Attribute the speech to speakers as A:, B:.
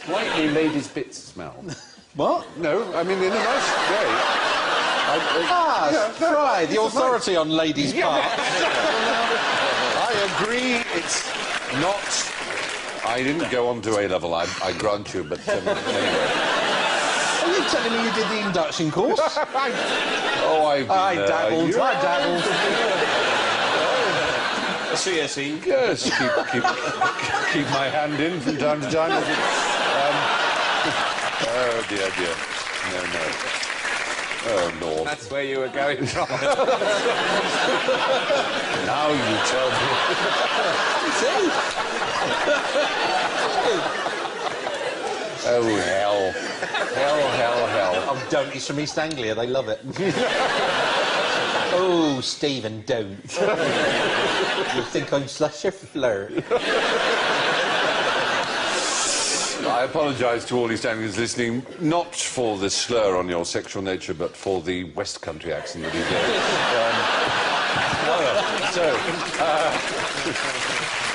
A: Slightly ladies' bits smell.
B: What?
A: No, I mean, in a nice way.
B: Fry, the authority on ladies' parts.
A: I agree, it's not... I didn't go on to A-level, I grant you, but anyway.
B: Are you telling me you did the induction course?
A: I dabbled.
C: A CSE.
A: Yes, keep my hand in from time to time. Oh, dear. No. Oh, Lord.
C: That's where you were going.
A: Now you tell me. Oh, hell. Hell.
B: Oh, don't. He's from East Anglia. They love it. Oh, Stephen, don't. You think I'm such a flirt?
A: I apologise to all East Anglians listening, not for the slur on your sexual nature, but for the West Country accent that he did.